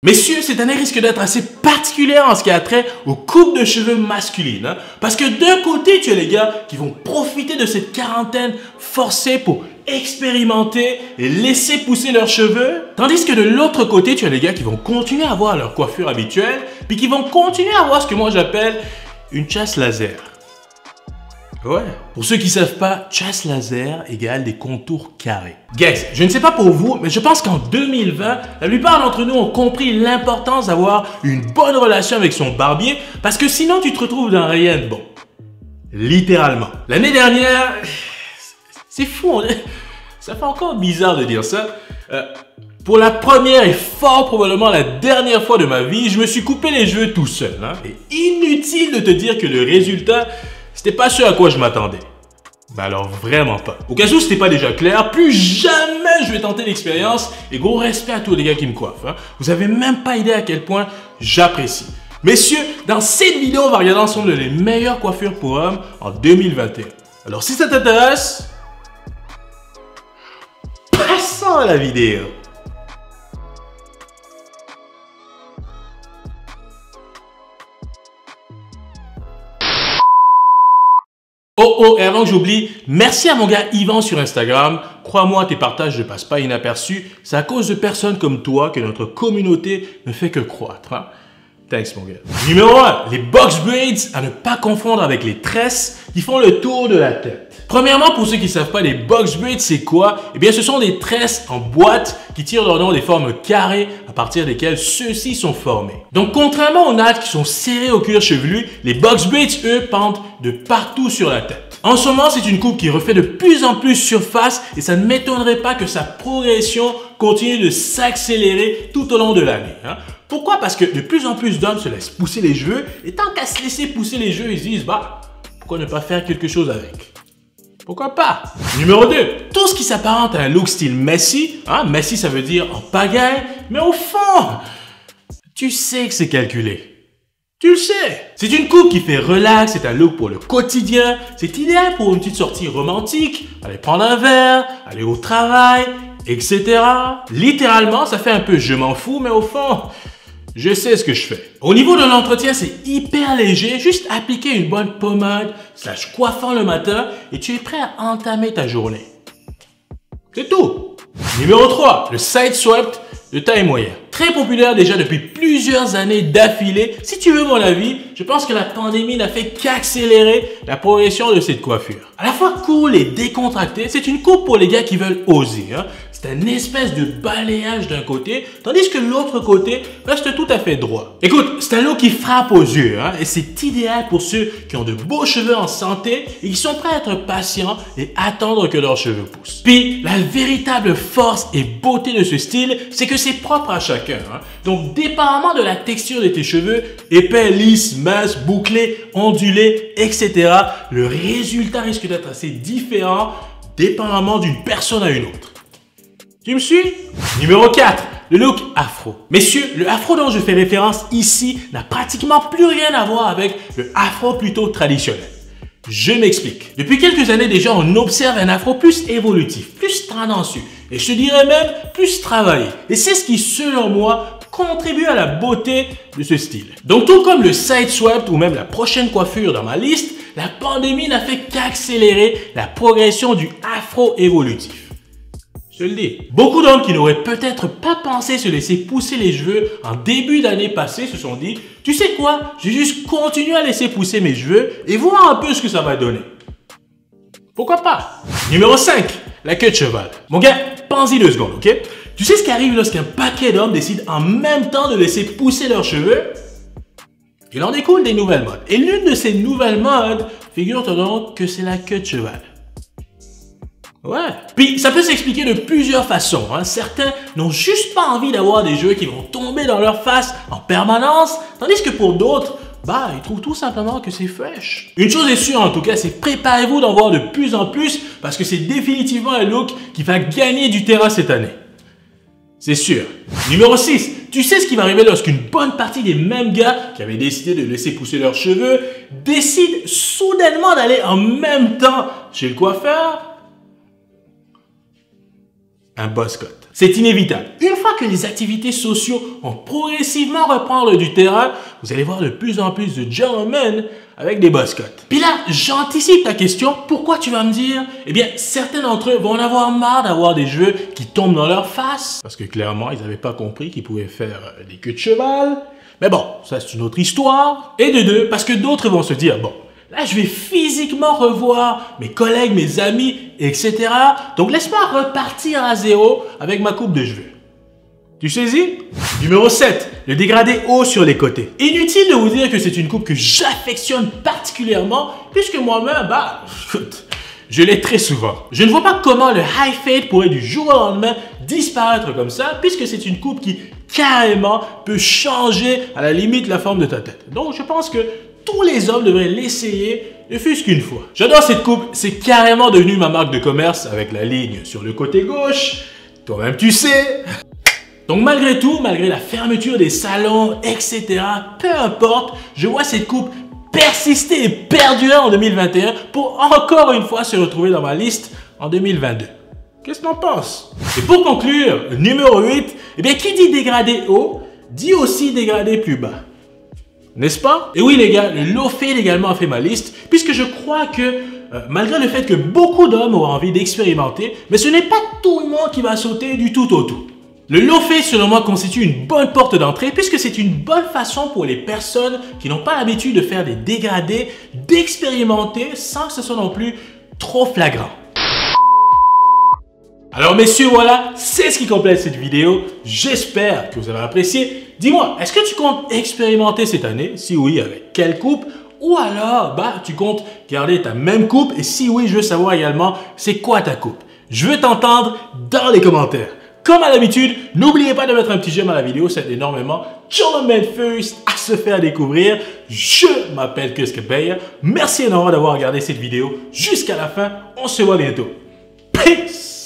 Messieurs, cette année risque d'être assez particulière en ce qui a trait aux coupes de cheveux masculines. Parce que d'un côté, tu as les gars qui vont profiter de cette quarantaine forcée pour expérimenter et laisser pousser leurs cheveux. Tandis que de l'autre côté, tu as les gars qui vont continuer à avoir leur coiffure habituelle, puis qui vont continuer à avoir ce que moi j'appelle une chasse laser. Ouais. Pour ceux qui ne savent pas, chasse laser égale des contours carrés. Guys, je ne sais pas pour vous, mais je pense qu'en 2020, la plupart d'entre nous ont compris l'importance d'avoir une bonne relation avec son barbier, parce que sinon tu te retrouves dans rien de bon. Littéralement. L'année dernière, c'est fou, ça fait encore bizarre de dire ça. Pour la première et fort probablement la dernière fois de ma vie, je me suis coupé les cheveux tout seul. Et inutile de te dire que le résultat, c'était pas ce à quoi je m'attendais. Ben alors vraiment pas. Au cas où c'était pas déjà clair, plus jamais je vais tenter l'expérience et gros respect à tous les gars qui me coiffent. Vous avez même pas idée à quel point j'apprécie. Messieurs, dans cette vidéo, on va regarder ensemble les meilleures coiffures pour hommes en 2021. Alors si ça t'intéresse, passons à la vidéo. Oh, et avant que j'oublie, merci à mon gars Yvan sur Instagram. Crois-moi, tes partages ne passent pas inaperçus. C'est à cause de personnes comme toi que notre communauté ne fait que croître. Thanks mon gars. Numéro 1, les box braids à ne pas confondre avec les tresses qui font le tour de la tête. Premièrement, pour ceux qui ne savent pas, les box braids, c'est quoi? Eh bien, ce sont des tresses en boîte qui tirent leur nom des formes carrées à partir desquelles ceux-ci sont formés. Donc, contrairement aux nattes qui sont serrées au cuir chevelu, les box braids, eux, pendent de partout sur la tête. En ce moment, c'est une coupe qui refait de plus en plus surface et ça ne m'étonnerait pas que sa progression continue de s'accélérer tout au long de l'année. Pourquoi? Parce que de plus en plus d'hommes se laissent pousser les cheveux et tant qu'à se laisser pousser les cheveux, ils se disent pourquoi ne pas faire quelque chose avec? Pourquoi pas? Numéro 2, tout ce qui s'apparente à un look style messy. Messy, ça veut dire en pagaille, mais au fond, tu sais que c'est calculé. Tu le sais. C'est une coupe qui fait relax, c'est un look pour le quotidien. C'est idéal pour une petite sortie romantique, aller prendre un verre, aller au travail, etc. Littéralement, ça fait un peu je m'en fous, mais au fond, je sais ce que je fais. Au niveau de l'entretien, c'est hyper léger. Juste appliquer une bonne pommade / coiffant le matin et tu es prêt à entamer ta journée. C'est tout. Numéro 3, le side swept de taille moyenne. Très populaire déjà depuis plusieurs années d'affilée. Si tu veux mon avis, je pense que la pandémie n'a fait qu'accélérer la progression de cette coiffure. À la fois cool et décontractée, c'est une coupe pour les gars qui veulent oser. C'est un espèce de balayage d'un côté, tandis que l'autre côté reste tout à fait droit. Écoute, c'est un look qui frappe aux yeux et c'est idéal pour ceux qui ont de beaux cheveux en santé et qui sont prêts à être patients et attendre que leurs cheveux poussent. Puis, la véritable force et beauté de ce style, c'est que c'est propre à chacun. Donc, dépendamment de la texture de tes cheveux, épais, lisses, minces, bouclés, ondulés, etc., le résultat risque d'être assez différent dépendamment d'une personne à une autre. Tu me suis? Numéro 4, le look afro. Messieurs, le afro dont je fais référence ici n'a pratiquement plus rien à voir avec le afro plutôt traditionnel. Je m'explique. Depuis quelques années déjà, on observe un afro plus évolutif, plus tendancieux et je te dirais même plus travaillé. Et c'est ce qui, selon moi, contribue à la beauté de ce style. Donc tout comme le side swept ou même la prochaine coiffure dans ma liste, la pandémie n'a fait qu'accélérer la progression du afro évolutif. Je te le dis. Beaucoup d'hommes qui n'auraient peut-être pas pensé se laisser pousser les cheveux en début d'année passée se sont dit « Tu sais quoi? Je vais juste continuer à laisser pousser mes cheveux et voir un peu ce que ça va donner. » Pourquoi pas? Numéro 5. La queue de cheval. Mon gars, pense-y 2 secondes, ok? Tu sais ce qui arrive lorsqu'un paquet d'hommes décide en même temps de laisser pousser leurs cheveux? Il en découle des nouvelles modes. Et l'une de ces nouvelles modes, figure-toi donc que c'est la queue de cheval. Ouais. Puis ça peut s'expliquer de plusieurs façons. Certains n'ont juste pas envie d'avoir des cheveux qui vont tomber dans leur face en permanence, tandis que pour d'autres, ils trouvent tout simplement que c'est fresh. Une chose est sûre en tout cas, c'est préparez-vous d'en voir de plus en plus parce que c'est définitivement un look qui va gagner du terrain cette année. C'est sûr. Numéro 6. Tu sais ce qui va arriver lorsqu'une bonne partie des mêmes gars qui avaient décidé de laisser pousser leurs cheveux décident soudainement d'aller en même temps chez le coiffeur? un buzz cut. C'est inévitable. Une fois que les activités sociales vont progressivement reprendre du terrain, vous allez voir de plus en plus de gentlemen avec des buzz cuts. Puis là, j'anticipe ta question. Pourquoi tu vas me dire? Eh bien, certains d'entre eux vont en avoir marre d'avoir des cheveux qui tombent dans leur face. Parce que clairement, ils n'avaient pas compris qu'ils pouvaient faire des queues de cheval. Mais bon, ça c'est une autre histoire. Et de deux, parce que d'autres vont se dire, bon, là, je vais physiquement revoir mes collègues, mes amis, etc. Donc, laisse-moi repartir à zéro avec ma coupe de cheveux. Tu saisis? Numéro 7, le dégradé haut sur les côtés. Inutile de vous dire que c'est une coupe que j'affectionne particulièrement, puisque moi-même, je l'ai très souvent. Je ne vois pas comment le high fade pourrait du jour au lendemain disparaître comme ça, puisque c'est une coupe qui, carrément, peut changer à la limite la forme de ta tête. Donc, je pense que tous les hommes devraient l'essayer, ne fût-ce qu'une fois. J'adore cette coupe, c'est carrément devenu ma marque de commerce avec la ligne sur le côté gauche. Toi-même tu sais. Donc malgré tout, malgré la fermeture des salons, etc., peu importe, je vois cette coupe persister et perdurer en 2021 pour encore une fois se retrouver dans ma liste en 2022. Qu'est-ce que t'en penses? Et pour conclure, numéro 8, eh bien qui dit dégradé haut, dit aussi dégradé plus bas. N'est-ce pas? Et oui les gars, le low fade également a fait ma liste, puisque je crois que malgré le fait que beaucoup d'hommes auront envie d'expérimenter, mais ce n'est pas tout le monde qui va sauter du tout au tout. Le low fade selon moi constitue une bonne porte d'entrée, puisque c'est une bonne façon pour les personnes qui n'ont pas l'habitude de faire des dégradés, d'expérimenter sans que ce soit non plus trop flagrant. Alors messieurs, voilà, c'est ce qui complète cette vidéo. J'espère que vous avez apprécié. Dis-moi, est-ce que tu comptes expérimenter cette année? Si oui, avec quelle coupe? Ou alors, tu comptes garder ta même coupe? Et si oui, je veux savoir également, c'est quoi ta coupe? Je veux t'entendre dans les commentaires. Comme à l'habitude, n'oubliez pas de mettre un petit j'aime à la vidéo, ça aide énormément. Gentlemen First à se faire découvrir. Je m'appelle Kuske Beyer. Merci énormément d'avoir regardé cette vidéo jusqu'à la fin. On se voit bientôt. Peace!